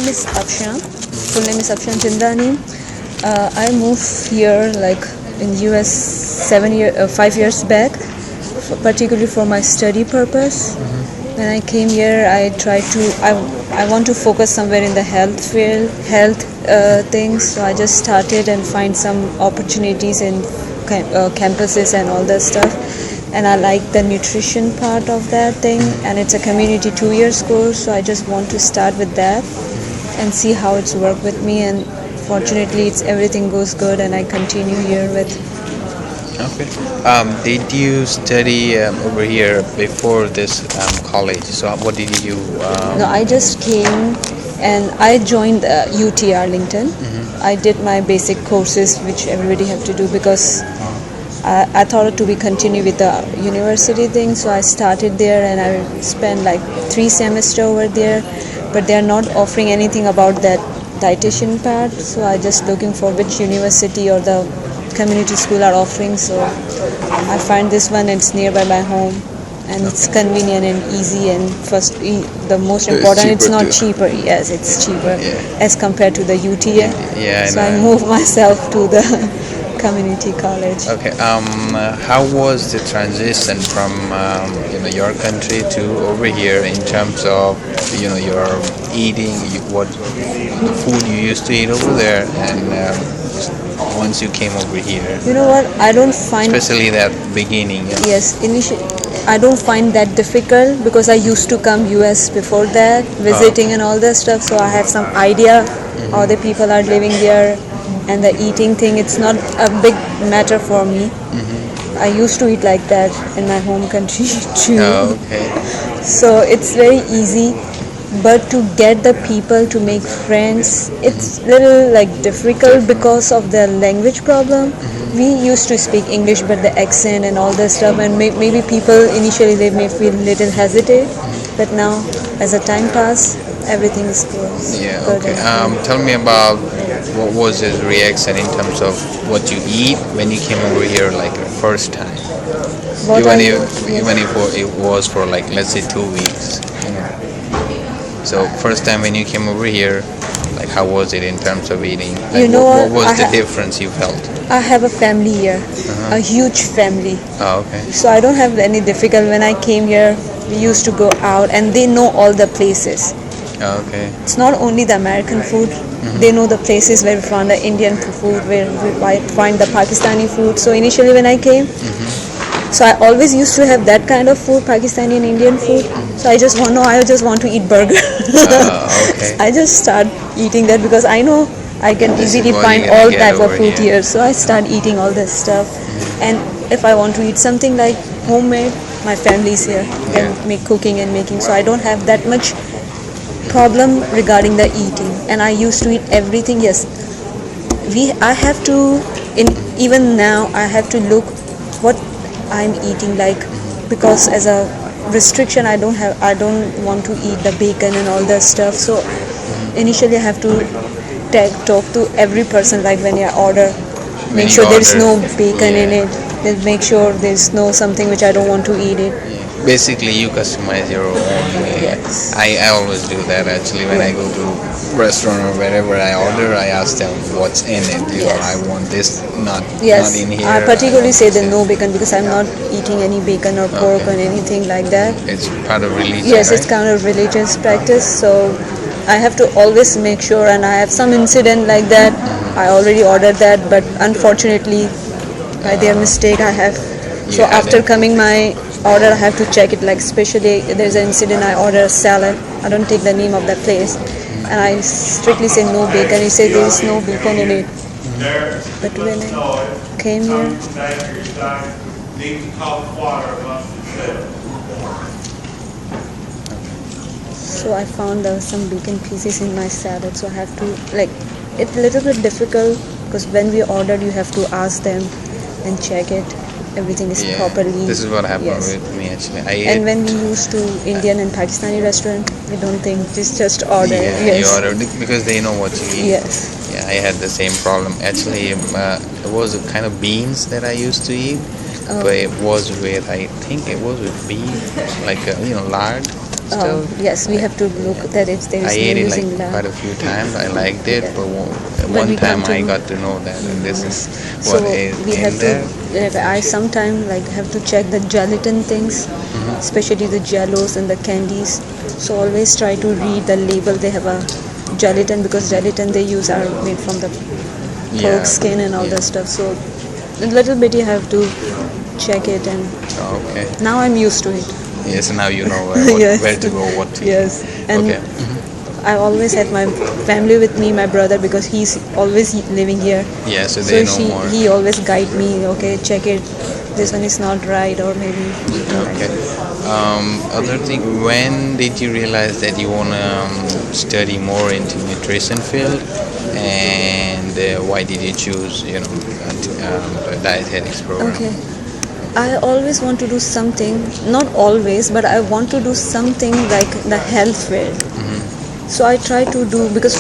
is Afshan. Full name is Afshan Jindani. I moved here like in US 5 years back, particularly for my study purpose. When I came here, I want to focus somewhere in the health field, things. So I just started and find some opportunities in campuses and all that stuff. And I like the nutrition part of that thing, and it's a community 2-year course. So I just want to start with that and see how it's worked with me. And fortunately, everything goes good, and I continue here with. Okay. Did you study over here before this college? So what did you? No, I just came and I joined UT Arlington. I did my basic courses, which everybody have to do, because I thought to be continue with the university thing. So I started there and I spent like 3 semesters over there, but they are not offering anything about that dietitian part. So I just looking for which university or the community school are offering. So I find this one. It's nearby my home, and it's convenient and easy. And the most important, it's not cheaper. Yes, it's cheaper as compared to the UT. So I moved myself to the community college. Okay. How was the transition from your country to over here in terms of your eating, what the food you used to eat over there, and once you came over here? You know what? I don't find, especially that beginning. Yes, initially I don't find that difficult because I used to come US before that, visiting and all that stuff. So I have some idea how the people are living there. And the eating thing, it's not a big matter for me. I used to eat like that in my home country too. Okay. So it's very easy. But to get the people to make friends, it's little like difficult because of the language problem. We used to speak English, but the accent and all that stuff, and maybe people initially they may feel little hesitate. But now, as the time pass, everything is good. Yeah. Okay. Tell me about what was his reaction in terms of what you eat when you came over here, like the first time. Even if it was for like, let's say 2 weeks. So first time when you came over here, like how was it in terms of eating? Like, what was the difference you felt? I have a family here, a huge family. Oh, okay. So I don't have any difficulty. When I came here, we used to go out, and they know all the places. Oh, okay. It's not only the American food. They know the places where we find the Indian food, where we find the Pakistani food. So initially when I came, so I always used to have that kind of food, Pakistani and Indian food. So I just want to eat burger. Okay. I just start eating that because I know I can easily find all type of food here. So I start eating all this stuff. And if I want to eat something like homemade, my family is here. They make cooking and making. So I don't have that much problem regarding the eating. And I used to eat everything. Yes, I have to, even now I have to look what I'm eating, like, because as a restriction I don't want to eat the bacon and all that stuff. So initially I have to talk to every person, like when I order, make sure there's no bacon in it, then make sure there's no something which I don't want to eat it. Basically you customize your own. Yes. I always do that actually when I go to restaurant or wherever I order. I ask them what's in it. I want this, not in here. I particularly say the no bacon because I'm not eating any bacon or pork or anything like that. It's part of religion. Yes, right? it's kind of religious practice. So I have to always make sure, and I have some incident like that. I already ordered that, but unfortunately by their mistake I have. So after coming my order, I have to check it, like especially there's an incident, I order a salad, I don't take the name of that place, and I strictly say no bacon. He said there is no bacon in it. But when I came here, so I found there were some bacon pieces in my salad. So I have to, like, it's a little bit difficult because when we ordered you have to ask them and check it. Everything is properly. This is what happened with me actually. And when we used to Indian and Pakistani restaurant, we don't think just order. You order because they know what you eat. Yes. Yeah, I had the same problem. Actually, it was a kind of beans that I used to eat, but it was with, I think it was with beef, like lard. still? Yes, we have to look that if there I is no ate it using like lard. quite a few times. I liked it, Yeah. but But one we time come to I got to know that this is so what is we in have to. there. I sometimes like have to check the gelatin things, especially the jellos and the candies. So always try to read the label. They have a gelatin because gelatin they use are made from the pork skin and all Yeah. that stuff. So a little bit you have to check it, and Okay. now I'm used to it. Yes, now you know what, Yes. where to go, what to Yes, and Okay. I always had my family with me, my brother, because he's always living here. Yeah, so So they know more. he always guide me. Okay, check it. This one is not right, or maybe. Okay. Other thing, when did you realize that you wanna study more into nutrition field, and why did you choose, the dietetics program? Okay. I always want to do something, not always, but I want to do something like the health field. So I try to do, because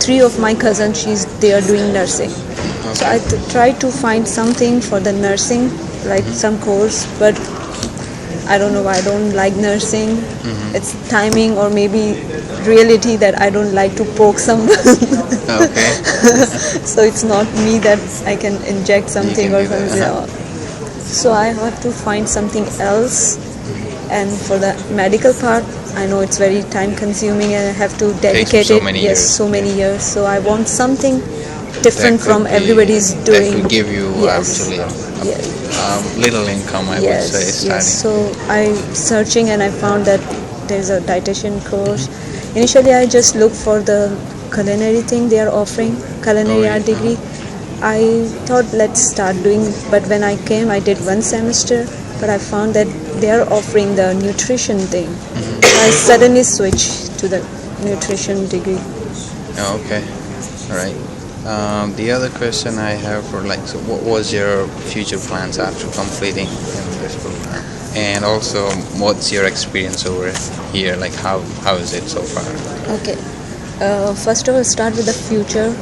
three of my cousins, they are doing nursing. So I try to find something for the nursing, like some course, but I don't know why I don't like nursing. It's timing or maybe reality that I don't like to poke someone. Okay. So it's not me that I can inject something can or do that. something. So I have to find something else. And for the medical part, I know it's very time consuming and I have to dedicate so it. many Yes, years. so many years. So I want something different That could from be- everybody's That doing. could give you Yes. actually Yes. little income, I would say, starting. Yes. So I searching and I found that there's a dietitian course. Initially, I just looked for the culinary thing they are offering, culinary art degree. I thought let's start doing, but when I came, I did one semester, but I found that they are offering the nutrition thing. I suddenly switched to the nutrition degree. Oh, okay. All right. The other question I have for so what was your future plans after completing this program? And also, what's your experience over here? Like, how is it so far? Okay. First of all, start with the future.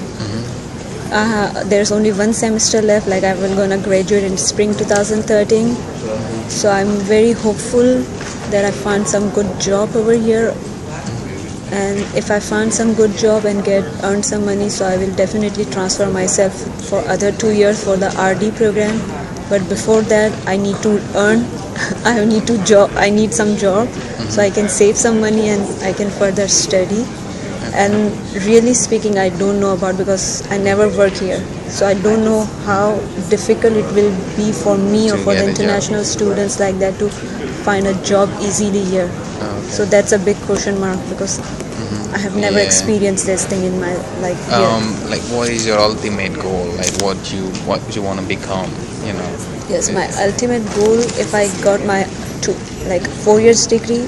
There's only one semester left. Like I'm gonna graduate in spring 2013. So I'm very hopeful that I find some good job over here. And if I find some good job and earn some money, so I will definitely transfer myself for other 2 years for the RD program. But before that, I need to earn. I need some job, so I can save some money and I can further study. And really speaking, I don't know about, because I never work here, so I don't know how difficult it will be for me or To for the get a job. international students like that to find a job easily here. So that's a big question mark, because I have never Yeah. experienced this thing in my here. Like, what is your ultimate goal? Like, what you want to become? Yes, my ultimate goal, if I got my 4 years degree,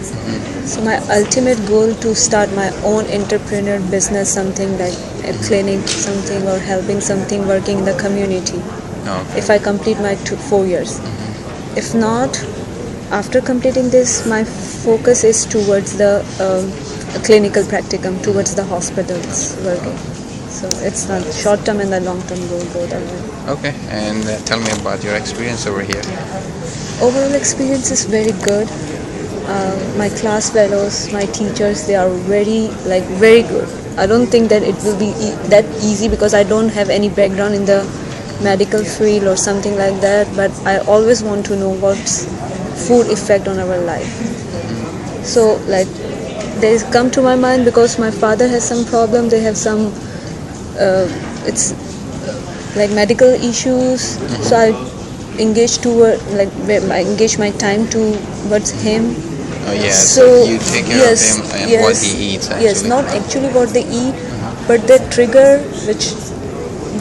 so my ultimate goal to start my own entrepreneur business, something like a clinic, something, or helping something, working in the community. Okay. If I complete my 4 years. If not, after completing this, my focus is towards the clinical practicum, towards the hospitals working. So it's not short term and the long term goal, both are there. Okay. And tell me about your experience over here. Overall experience is very good. My class fellows, my teachers, they are very good. I don't think that it will be that easy, because I don't have any background in the medical field or something like that, but I always want to know what's food effect on our life. So they come to my mind because my father has some problem. They have some it's like medical issues. So I engage engage my time towards him. Oh yeah. So you take care yes, of him and yes, what he eats. Actually. yes, not actually what they eat, but the trigger which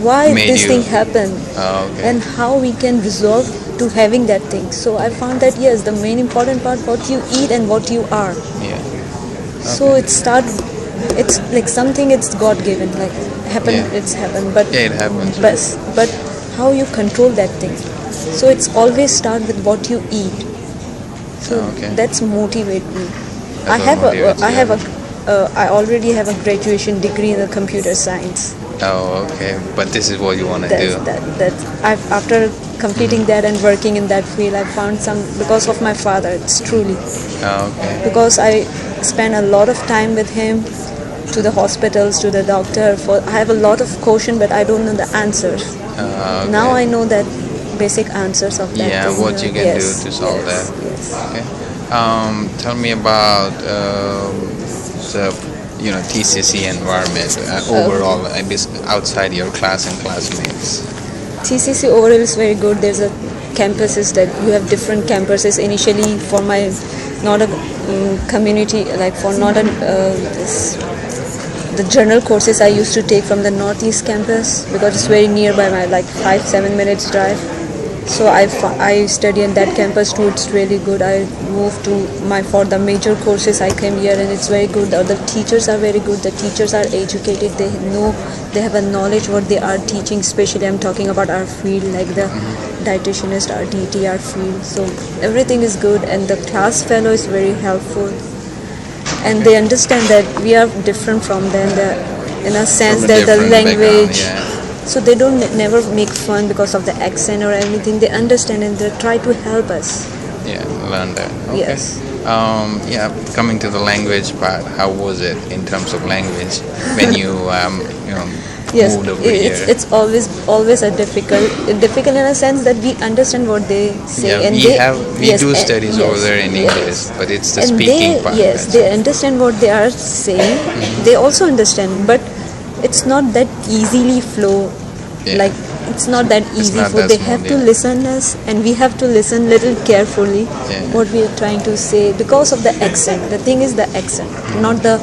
why Made this you- thing happened, Oh, okay. and how we can resolve to having that thing. So I found that yes, the main important part, what you eat and what you are. Yeah. So it's like something, it's God given, like happen, Yeah. it's happened, but Yeah, it happens. but how you control that thing. So it's always start with what you eat. So Okay. that's motivate me. That's what motivates you. I already have a graduation degree in the computer science. Oh, okay. But this is what you want to do. After completing that and working in that field. I found some because of my father. It's truly Okay. because I spend a lot of time with him, to the hospitals, to the doctor. I have a lot of question, but I don't know the answers. Okay. Now I know that basic answers of that. Yeah, what you can do to solve that. Yes. Okay. Tell me about the TCC environment overall, outside your class and classmates. TCC overall is very good. There's a campuses that you have different campuses. Initially, for my not a community, like for not a the general courses I used to take from the Northeast campus because it's very nearby, my like 5-7 minutes drive. So I study in that campus too. It's really good. I moved to for the major courses I came here, and it's very good. The teachers are very good. The teachers are educated. They have a knowledge what they are teaching. Especially I'm talking about our field, like the dietitianist, our DT, our field. So everything is good, and the class fellow is very helpful, and they understand that we are different from them. In a sense that the language. So they don't never make fun because of the accent or anything. They understand and they try to help us. Yeah, learn that. Okay. Yes. Coming to the language part, how was it in terms of language when you Yes, moved over here? it's always a difficult in a sense that we understand what they say. Yeah, and we do studies over there in English, but it's the speaking part. Yes, they understand what they are saying. They also understand, but it's not that easily flow. Yeah. Like it's not that easy not for that they smooth, have to yeah. listen us, and we have to listen little carefully what we are trying to say because of the accent. The thing is the accent, not the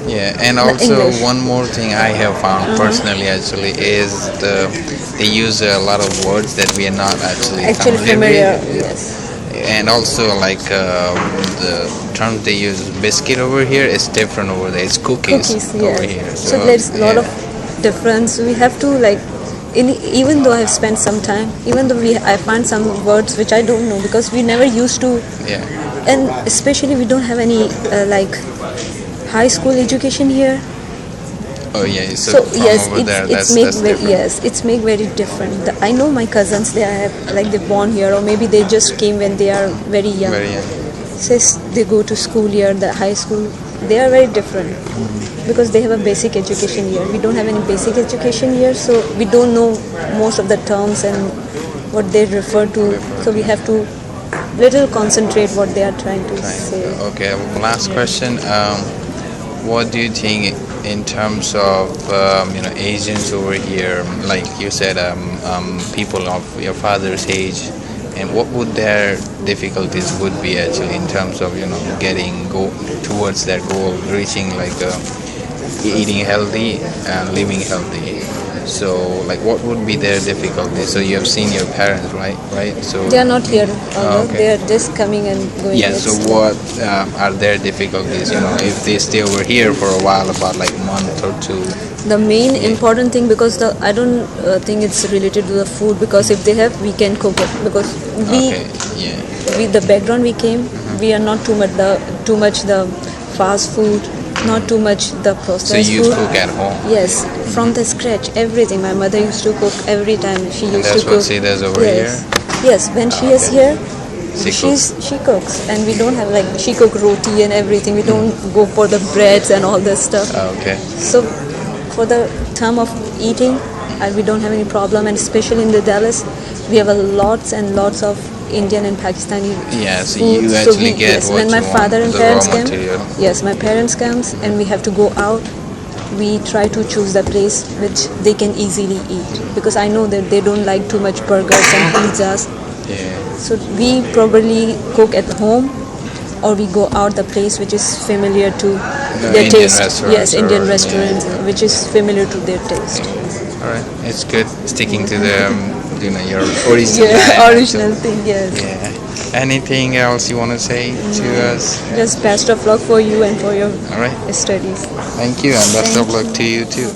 And the also English. one more thing I have found personally actually is they use a lot of words that we are not actually familiar. with. Yes. And also like the term they use biscuit over here is different over there. It's cookies over here. So there's a lot of difference. We have to even though I've spent some time, even though I find some words which I don't know because we never used to. Yeah. And especially we don't have any high school education here. Oh yeah. So yes, over there, it's make very different. I know my cousins, they born here, or maybe they just came when they are very young. Very young. Says they go to school here, the high school. They are very different because they have a basic education here. We don't have any basic education here, so we don't know most of the terms and what they refer to. So we have to little concentrate what they are trying to say. Okay. Last question. What do you think in terms of Asians over here? Like you said, people of your father's age, and what would their difficulties would be actually in terms of getting towards their goal, reaching eating healthy and living healthy. So what would be their difficulties? So you have seen your parents, right? So they are not here. Okay. They are just coming and going. Yeah. So what are their difficulties? If they stay over here for a while, about a month or two. The main important thing, because I don't think it's related to the food, because if they have, we can cook it, because the background we came, we are not too much the fast food, not too much the processed food. So you food. cook at home? Yes, from the scratch, everything. My mother used to cook every time. She used to cook. That's what she does over here? Yes, when she is here, She cooks, and we don't have she cook roti and everything. We don't go for the breads and all this stuff. Okay. So for the term of eating, we don't have any problem, and especially in the Dallas, we have lots and lots of Indian and Pakistani Yes, food. you actually get what when my you father want, and the parents raw came, material. yes, my parents comes and we have to go out. We try to choose the place which they can easily eat, because I know that they don't like too much burgers and pizzas. Yeah. So we probably cook at home, or we go out the place which is familiar to their Indian taste. restaurants Yes, Indian or- restaurants, which is familiar to their taste. All right, it's good sticking to the your original. Original thing. Yes. Yeah. Anything else you want to say to us? Just best of luck for you and for your All right. studies. Thank you, and best Thank of luck to you too.